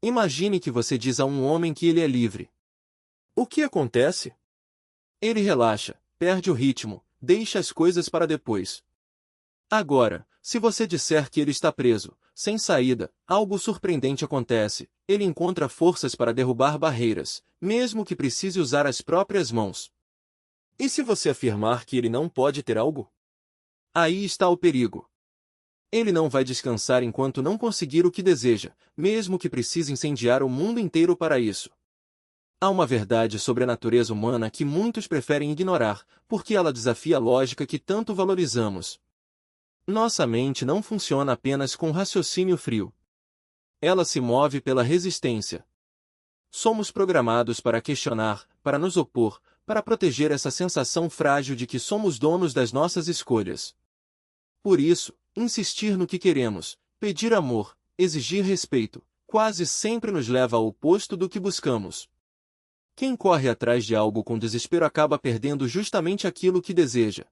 Imagine que você diz a um homem que ele é livre. O que acontece? Ele relaxa, perde o ritmo, deixa as coisas para depois. Agora, se você disser que ele está preso, sem saída, algo surpreendente acontece. Ele encontra forças para derrubar barreiras, mesmo que precise usar as próprias mãos. E se você afirmar que ele não pode ter algo? Aí está o perigo. Ele não vai descansar enquanto não conseguir o que deseja, mesmo que precise incendiar o mundo inteiro para isso. Há uma verdade sobre a natureza humana que muitos preferem ignorar, porque ela desafia a lógica que tanto valorizamos. Nossa mente não funciona apenas com raciocínio frio. Ela se move pela resistência. Somos programados para questionar, para nos opor, para proteger essa sensação frágil de que somos donos das nossas escolhas. Por isso, insistir no que queremos, pedir amor, exigir respeito, quase sempre nos leva ao oposto do que buscamos. Quem corre atrás de algo com desespero acaba perdendo justamente aquilo que deseja.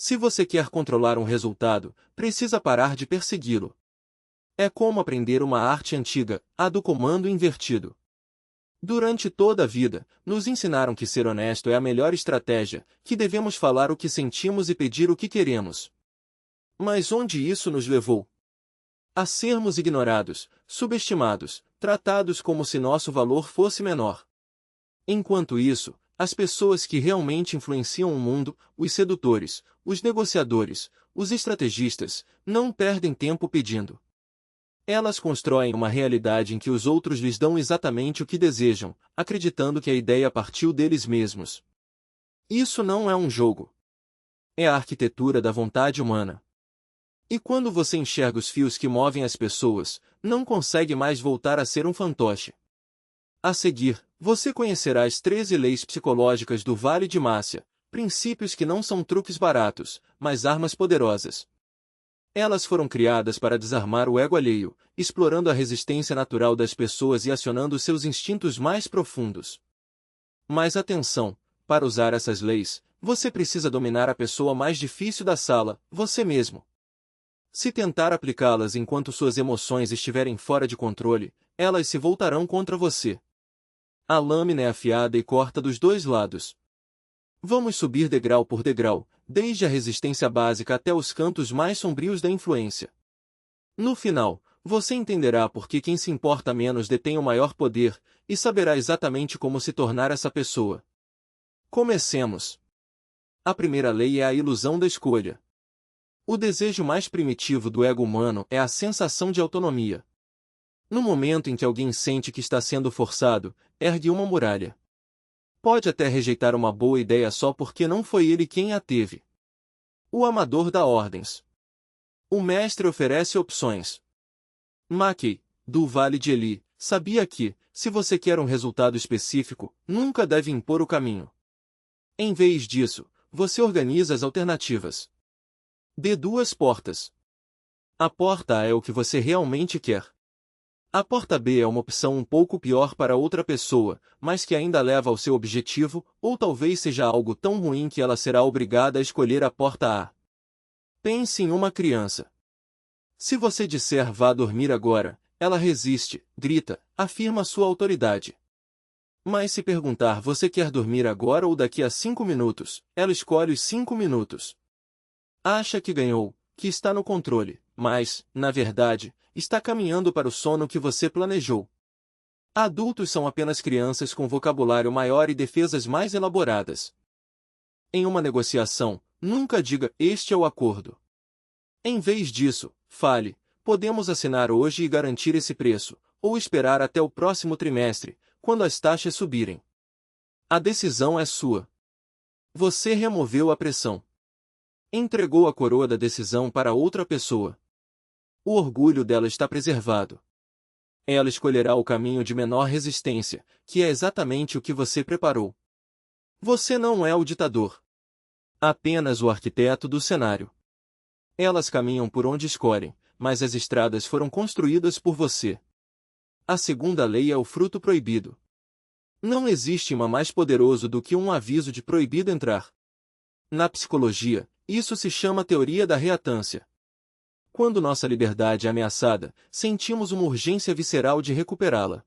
Se você quer controlar um resultado, precisa parar de persegui-lo. É como aprender uma arte antiga, a do comando invertido. Durante toda a vida, nos ensinaram que ser honesto é a melhor estratégia, que devemos falar o que sentimos e pedir o que queremos. Mas onde isso nos levou? A sermos ignorados, subestimados, tratados como se nosso valor fosse menor. Enquanto isso, as pessoas que realmente influenciam o mundo, os sedutores, os negociadores, os estrategistas, não perdem tempo pedindo. Elas constroem uma realidade em que os outros lhes dão exatamente o que desejam, acreditando que a ideia partiu deles mesmos. Isso não é um jogo. É a arquitetura da vontade humana. E quando você enxerga os fios que movem as pessoas, não consegue mais voltar a ser um fantoche. A seguir, você conhecerá as 13 leis psicológicas do Vale de Mássia, princípios que não são truques baratos, mas armas poderosas. Elas foram criadas para desarmar o ego alheio, explorando a resistência natural das pessoas e acionando seus instintos mais profundos. Mas atenção, para usar essas leis, você precisa dominar a pessoa mais difícil da sala, você mesmo. Se tentar aplicá-las enquanto suas emoções estiverem fora de controle, elas se voltarão contra você. A lâmina é afiada e corta dos dois lados. Vamos subir degrau por degrau, desde a resistência básica até os cantos mais sombrios da influência. No final, você entenderá por que quem se importa menos detém o maior poder, e saberá exatamente como se tornar essa pessoa. Comecemos. A primeira lei é a ilusão da escolha. O desejo mais primitivo do ego humano é a sensação de autonomia. No momento em que alguém sente que está sendo forçado, ergue uma muralha. Pode até rejeitar uma boa ideia só porque não foi ele quem a teve. O amador dá ordens. O mestre oferece opções. Mackey, do Vale de Eli, sabia que, se você quer um resultado específico, nunca deve impor o caminho. Em vez disso, você organiza as alternativas. Dê duas portas. A porta A é o que você realmente quer. A porta B é uma opção um pouco pior para outra pessoa, mas que ainda leva ao seu objetivo, ou talvez seja algo tão ruim que ela será obrigada a escolher a porta A. Pense em uma criança. Se você disser vá dormir agora, ela resiste, grita, afirma sua autoridade. Mas se perguntar você quer dormir agora ou daqui a 5 minutos, ela escolhe os 5 minutos. Acha que ganhou, que está no controle, mas, na verdade, está caminhando para o sono que você planejou. Adultos são apenas crianças com vocabulário maior e defesas mais elaboradas. Em uma negociação, nunca diga este é o acordo. Em vez disso, fale, podemos assinar hoje e garantir esse preço, ou esperar até o próximo trimestre, quando as taxas subirem. A decisão é sua. Você removeu a pressão. Entregou a coroa da decisão para outra pessoa. O orgulho dela está preservado. Ela escolherá o caminho de menor resistência, que é exatamente o que você preparou. Você não é o ditador. Apenas o arquiteto do cenário. Elas caminham por onde escolhem, mas as estradas foram construídas por você. A segunda lei é o fruto proibido. Não existe imã mais poderoso do que um aviso de proibido entrar. Na psicologia, isso se chama teoria da reatância. Quando nossa liberdade é ameaçada, sentimos uma urgência visceral de recuperá-la.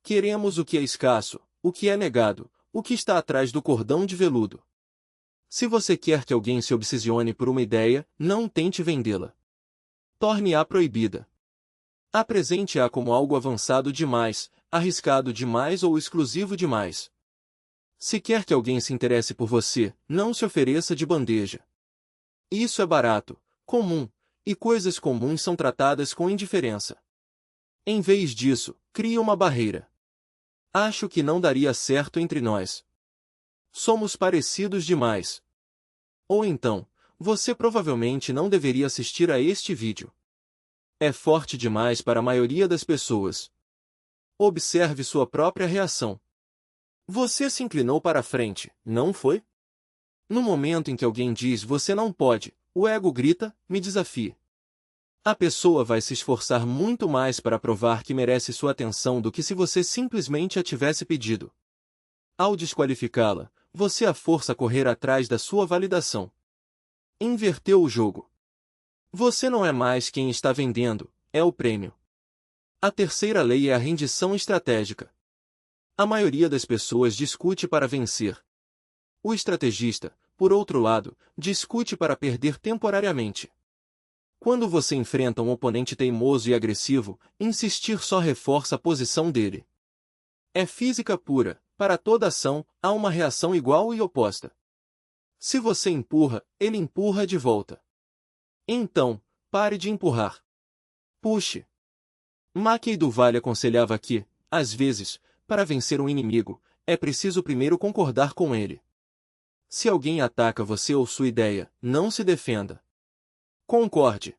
Queremos o que é escasso, o que é negado, o que está atrás do cordão de veludo. Se você quer que alguém se obsessione por uma ideia, não tente vendê-la. Torne-a proibida. Apresente-a como algo avançado demais, arriscado demais ou exclusivo demais. Se quer que alguém se interesse por você, não se ofereça de bandeja. Isso é barato, comum, e coisas comuns são tratadas com indiferença. Em vez disso, crie uma barreira. Acho que não daria certo entre nós. Somos parecidos demais. Ou então, você provavelmente não deveria assistir a este vídeo. É forte demais para a maioria das pessoas. Observe sua própria reação. Você se inclinou para a frente, não foi? No momento em que alguém diz você não pode, o ego grita, me desafie. A pessoa vai se esforçar muito mais para provar que merece sua atenção do que se você simplesmente a tivesse pedido. Ao desqualificá-la, você a força a correr atrás da sua validação. Inverteu o jogo. Você não é mais quem está vendendo, é o prêmio. A terceira lei é a rendição estratégica. A maioria das pessoas discute para vencer. O estrategista, por outro lado, discute para perder temporariamente. Quando você enfrenta um oponente teimoso e agressivo, insistir só reforça a posição dele. É física pura, para toda ação, há uma reação igual e oposta. Se você empurra, ele empurra de volta. Então, pare de empurrar. Puxe. Mackey do Vale aconselhava que, às vezes, para vencer um inimigo, é preciso primeiro concordar com ele. Se alguém ataca você ou sua ideia, não se defenda. Concorde.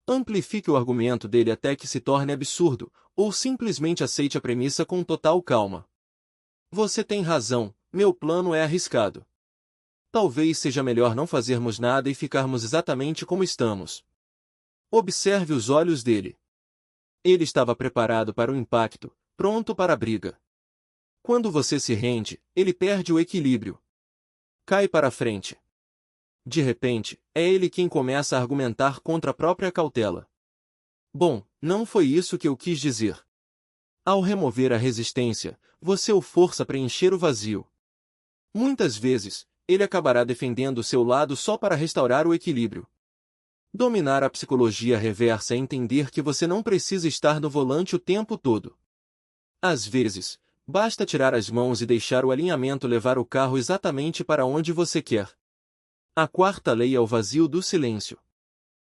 Amplifique o argumento dele até que se torne absurdo, ou simplesmente aceite a premissa com total calma. Você tem razão, meu plano é arriscado. Talvez seja melhor não fazermos nada e ficarmos exatamente como estamos. Observe os olhos dele. Ele estava preparado para o impacto, pronto para a briga. Quando você se rende, ele perde o equilíbrio. Cai para frente. De repente, é ele quem começa a argumentar contra a própria cautela. Bom, não foi isso que eu quis dizer. Ao remover a resistência, você o força a preencher o vazio. Muitas vezes, ele acabará defendendo seu lado só para restaurar o equilíbrio. Dominar a psicologia reversa é entender que você não precisa estar no volante o tempo todo. Às vezes, basta tirar as mãos e deixar o alinhamento levar o carro exatamente para onde você quer. A quarta lei é o vazio do silêncio.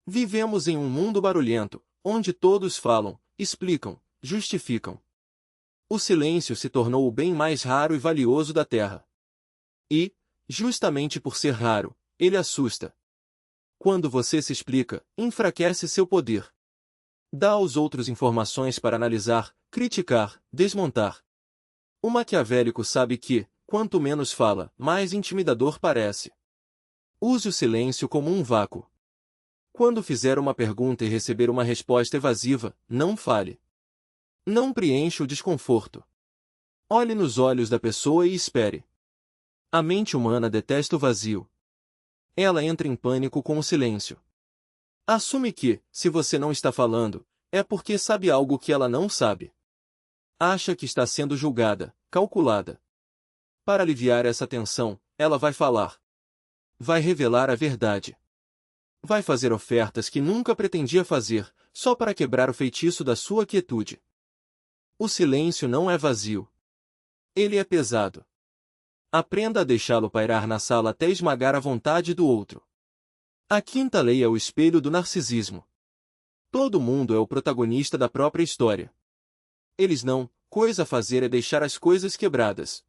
Vivemos em um mundo barulhento, onde todos falam, explicam, justificam. O silêncio se tornou o bem mais raro e valioso da Terra. E, justamente por ser raro, ele assusta. Quando você se explica, enfraquece seu poder. Dá aos outros informações para analisar, criticar, desmontar. O maquiavélico sabe que, quanto menos fala, mais intimidador parece. Use o silêncio como um vácuo. Quando fizer uma pergunta e receber uma resposta evasiva, não fale. Não preencha o desconforto. Olhe nos olhos da pessoa e espere. A mente humana detesta o vazio. Ela entra em pânico com o silêncio. Assume que, se você não está falando, é porque sabe algo que ela não sabe. Acha que está sendo julgada, calculada. Para aliviar essa tensão, ela vai falar. Vai revelar a verdade. Vai fazer ofertas que nunca pretendia fazer, só para quebrar o feitiço da sua quietude. O silêncio não é vazio. Ele é pesado. Aprenda a deixá-lo pairar na sala até esmagar a vontade do outro. A quinta lei é o espelho do narcisismo. Todo mundo é o protagonista da própria história. Eles não, coisa a fazer é deixar as coisas quebradas.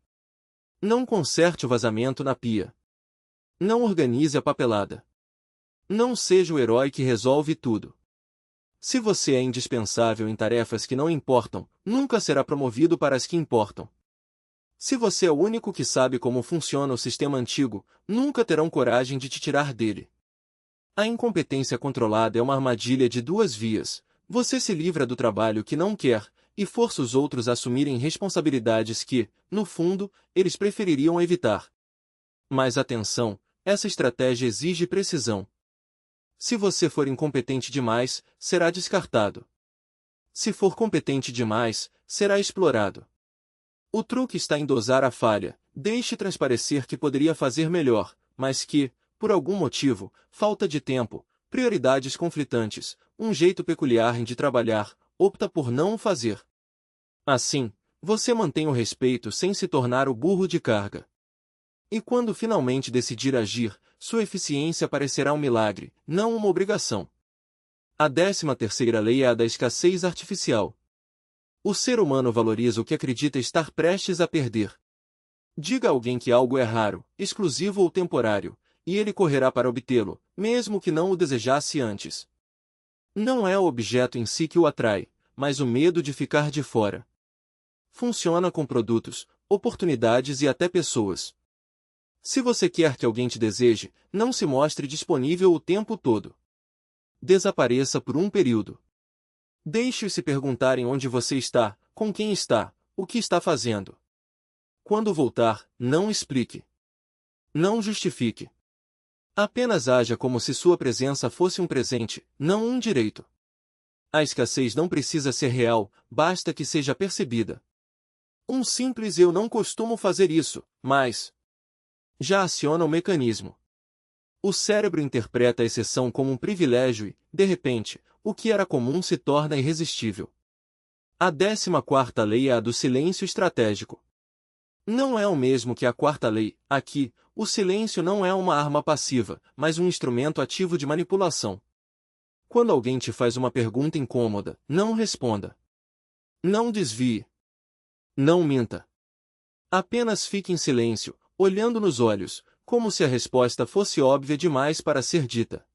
Não conserte o vazamento na pia. Não organize a papelada. Não seja o herói que resolve tudo. Se você é indispensável em tarefas que não importam, nunca será promovido para as que importam. Se você é o único que sabe como funciona o sistema antigo, nunca terão coragem de te tirar dele. A incompetência controlada é uma armadilha de duas vias. Você se livra do trabalho que não quer, e força os outros a assumirem responsabilidades que, no fundo, eles prefeririam evitar. Mas atenção, essa estratégia exige precisão. Se você for incompetente demais, será descartado. Se for competente demais, será explorado. O truque está em dosar a falha. Deixe transparecer que poderia fazer melhor, mas que, por algum motivo, falta de tempo, prioridades conflitantes, um jeito peculiar de trabalhar, opta por não o fazer. Assim, você mantém o respeito sem se tornar o burro de carga. E quando finalmente decidir agir, sua eficiência parecerá um milagre, não uma obrigação. A 13ª lei é a da escassez artificial. O ser humano valoriza o que acredita estar prestes a perder. Diga a alguém que algo é raro, exclusivo ou temporário, e ele correrá para obtê-lo, mesmo que não o desejasse antes. Não é o objeto em si que o atrai, mas o medo de ficar de fora. Funciona com produtos, oportunidades e até pessoas. Se você quer que alguém te deseje, não se mostre disponível o tempo todo. Desapareça por um período. Deixe-os se perguntarem onde você está, com quem está, o que está fazendo. Quando voltar, não explique. Não justifique. Apenas haja como se sua presença fosse um presente, não um direito. A escassez não precisa ser real, basta que seja percebida. Um simples "eu não costumo fazer isso, mas..." já aciona o mecanismo. O cérebro interpreta a exceção como um privilégio e, de repente, o que era comum se torna irresistível. A 14ª lei é a do silêncio estratégico. Não é o mesmo que a 4ª lei. Aqui, o silêncio não é uma arma passiva, mas um instrumento ativo de manipulação. Quando alguém te faz uma pergunta incômoda, não responda. Não desvie. Não minta. Apenas fique em silêncio, olhando nos olhos, como se a resposta fosse óbvia demais para ser dita.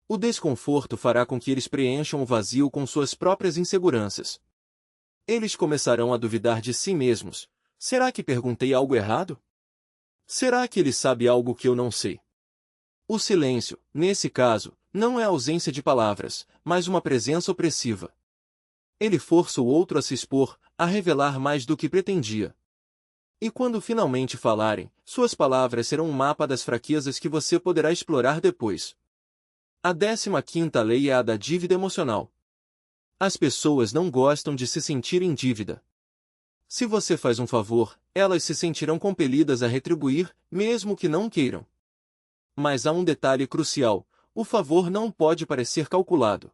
O desconforto fará com que eles preencham o vazio com suas próprias inseguranças. Eles começarão a duvidar de si mesmos. Será que perguntei algo errado? Será que ele sabe algo que eu não sei? O silêncio, nesse caso, não é ausência de palavras, mas uma presença opressiva. Ele força o outro a se expor, a revelar mais do que pretendia. E quando finalmente falarem, suas palavras serão um mapa das fraquezas que você poderá explorar depois. A 15ª lei é a da dívida emocional. As pessoas não gostam de se sentir em dívida. Se você faz um favor, elas se sentirão compelidas a retribuir, mesmo que não queiram. Mas há um detalhe crucial: o favor não pode parecer calculado.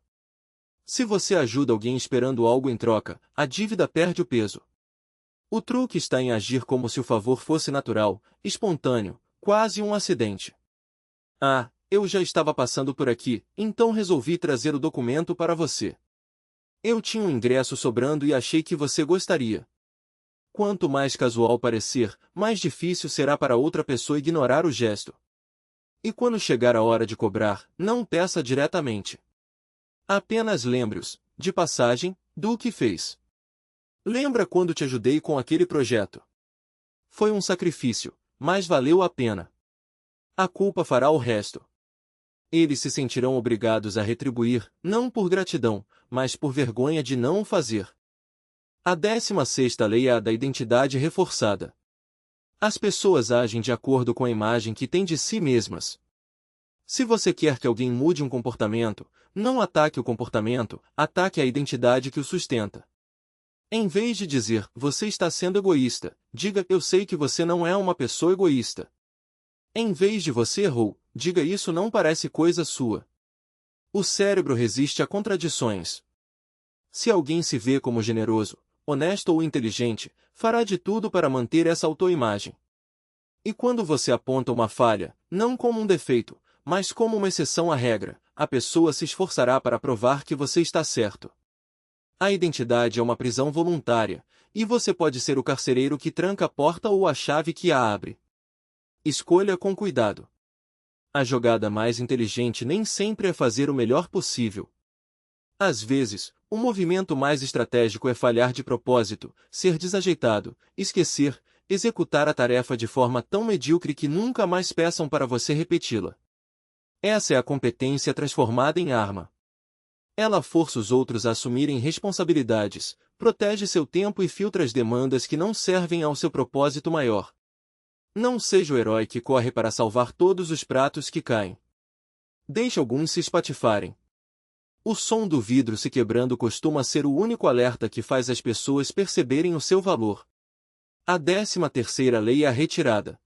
Se você ajuda alguém esperando algo em troca, a dívida perde o peso. O truque está em agir como se o favor fosse natural, espontâneo, quase um acidente. Ah, eu já estava passando por aqui, então resolvi trazer o documento para você. Eu tinha um ingresso sobrando e achei que você gostaria. Quanto mais casual parecer, mais difícil será para outra pessoa ignorar o gesto. E quando chegar a hora de cobrar, não peça diretamente. Apenas lembre-os, de passagem, do que fez. Lembra quando te ajudei com aquele projeto? Foi um sacrifício, mas valeu a pena. A culpa fará o resto. Eles se sentirão obrigados a retribuir, não por gratidão, mas por vergonha de não o fazer. A 16ª lei é a da identidade reforçada. As pessoas agem de acordo com a imagem que têm de si mesmas. Se você quer que alguém mude um comportamento, não ataque o comportamento, ataque a identidade que o sustenta. Em vez de dizer, você está sendo egoísta, diga, eu sei que você não é uma pessoa egoísta. Em vez de você errou, diga, isso não parece coisa sua. O cérebro resiste a contradições. Se alguém se vê como generoso, honesto ou inteligente, fará de tudo para manter essa autoimagem. E quando você aponta uma falha, não como um defeito, mas como uma exceção à regra, a pessoa se esforçará para provar que você está certo. A identidade é uma prisão voluntária, e você pode ser o carcereiro que tranca a porta ou a chave que a abre. Escolha com cuidado. A jogada mais inteligente nem sempre é fazer o melhor possível. Às vezes, o movimento mais estratégico é falhar de propósito, ser desajeitado, esquecer, executar a tarefa de forma tão medíocre que nunca mais peçam para você repeti-la. Essa é a competência transformada em arma. Ela força os outros a assumirem responsabilidades, protege seu tempo e filtra as demandas que não servem ao seu propósito maior. Não seja o herói que corre para salvar todos os pratos que caem. Deixe alguns se espatifarem. O som do vidro se quebrando costuma ser o único alerta que faz as pessoas perceberem o seu valor. A 13ª lei é a retirada.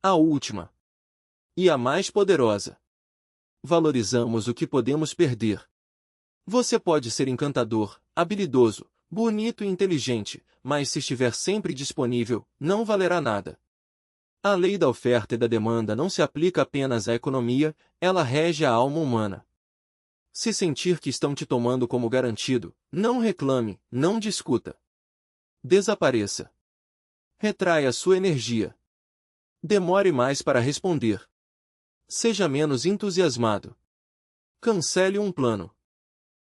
A última. E a mais poderosa. Valorizamos o que podemos perder. Você pode ser encantador, habilidoso, bonito e inteligente, mas se estiver sempre disponível, não valerá nada. A lei da oferta e da demanda não se aplica apenas à economia, ela rege a alma humana. Se sentir que estão te tomando como garantido, não reclame, não discuta. Desapareça. Retraia sua energia. Demore mais para responder. Seja menos entusiasmado. Cancele um plano.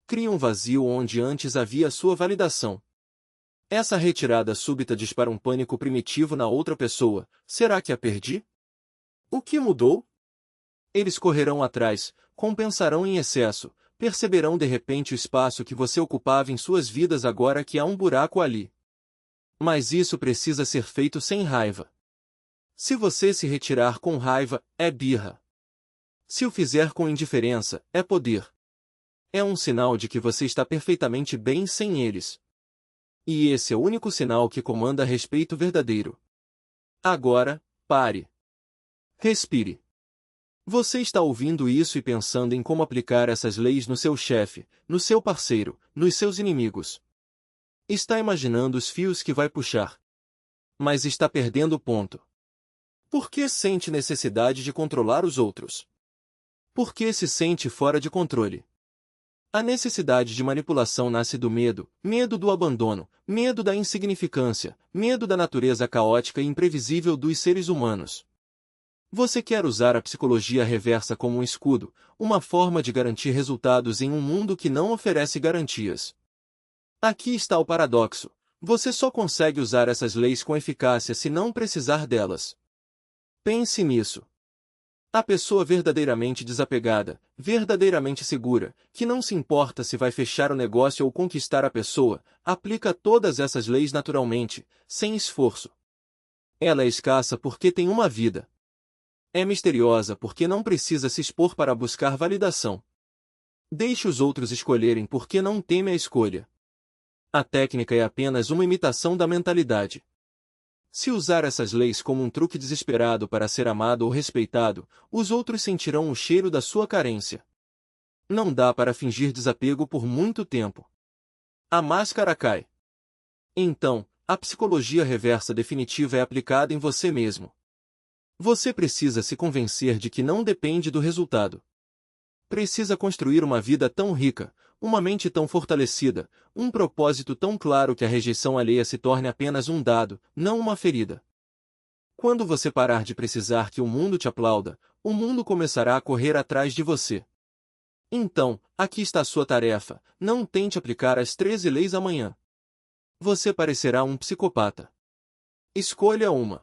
Crie um vazio onde antes havia sua validação. Essa retirada súbita dispara um pânico primitivo na outra pessoa. Será que a perdi? O que mudou? Eles correrão atrás, compensarão em excesso, perceberão de repente o espaço que você ocupava em suas vidas agora que há um buraco ali. Mas isso precisa ser feito sem raiva. Se você se retirar com raiva, é birra. Se o fizer com indiferença, é poder. É um sinal de que você está perfeitamente bem sem eles. E esse é o único sinal que comanda respeito verdadeiro. Agora, pare. Respire. Você está ouvindo isso e pensando em como aplicar essas leis no seu chefe, no seu parceiro, nos seus inimigos. Está imaginando os fios que vai puxar. Mas está perdendo o ponto. Por que sente necessidade de controlar os outros? Por que se sente fora de controle? A necessidade de manipulação nasce do medo, medo do abandono, medo da insignificância, medo da natureza caótica e imprevisível dos seres humanos. Você quer usar a psicologia reversa como um escudo, uma forma de garantir resultados em um mundo que não oferece garantias. Aqui está o paradoxo. Você só consegue usar essas leis com eficácia se não precisar delas. Pense nisso. A pessoa verdadeiramente desapegada, verdadeiramente segura, que não se importa se vai fechar o negócio ou conquistar a pessoa, aplica todas essas leis naturalmente, sem esforço. Ela é escassa porque tem uma vida. É misteriosa porque não precisa se expor para buscar validação. Deixe os outros escolherem porque não teme a escolha. A técnica é apenas uma imitação da mentalidade. Se usar essas leis como um truque desesperado para ser amado ou respeitado, os outros sentirão o cheiro da sua carência. Não dá para fingir desapego por muito tempo. A máscara cai. Então, a psicologia reversa definitiva é aplicada em você mesmo. Você precisa se convencer de que não depende do resultado. Precisa construir uma vida tão rica, uma mente tão fortalecida, um propósito tão claro que a rejeição alheia se torne apenas um dado, não uma ferida. Quando você parar de precisar que o mundo te aplauda, o mundo começará a correr atrás de você. Então, aqui está a sua tarefa, não tente aplicar as 13 leis amanhã. Você parecerá um psicopata. Escolha uma.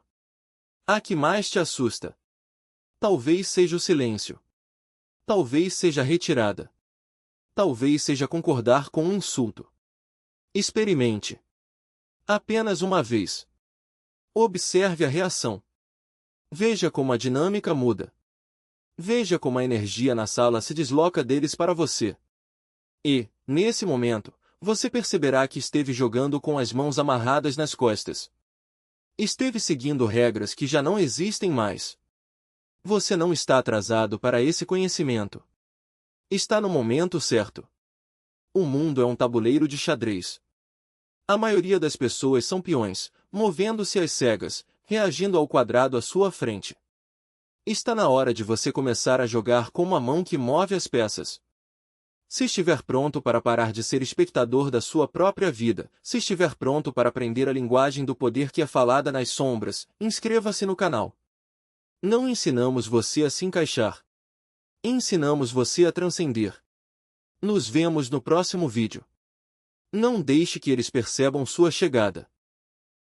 A que mais te assusta? Talvez seja o silêncio. Talvez seja a retirada. Talvez seja concordar com um insulto. Experimente. Apenas uma vez. Observe a reação. Veja como a dinâmica muda. Veja como a energia na sala se desloca deles para você. E, nesse momento, você perceberá que esteve jogando com as mãos amarradas nas costas. Esteve seguindo regras que já não existem mais. Você não está atrasado para esse conhecimento. Está no momento certo. O mundo é um tabuleiro de xadrez. A maioria das pessoas são peões, movendo-se às cegas, reagindo ao quadrado à sua frente. Está na hora de você começar a jogar com uma mão que move as peças. Se estiver pronto para parar de ser espectador da sua própria vida, se estiver pronto para aprender a linguagem do poder que é falada nas sombras, inscreva-se no canal. Não ensinamos você a se encaixar. Ensinamos você a transcender. Nos vemos no próximo vídeo. Não deixe que eles percebam sua chegada.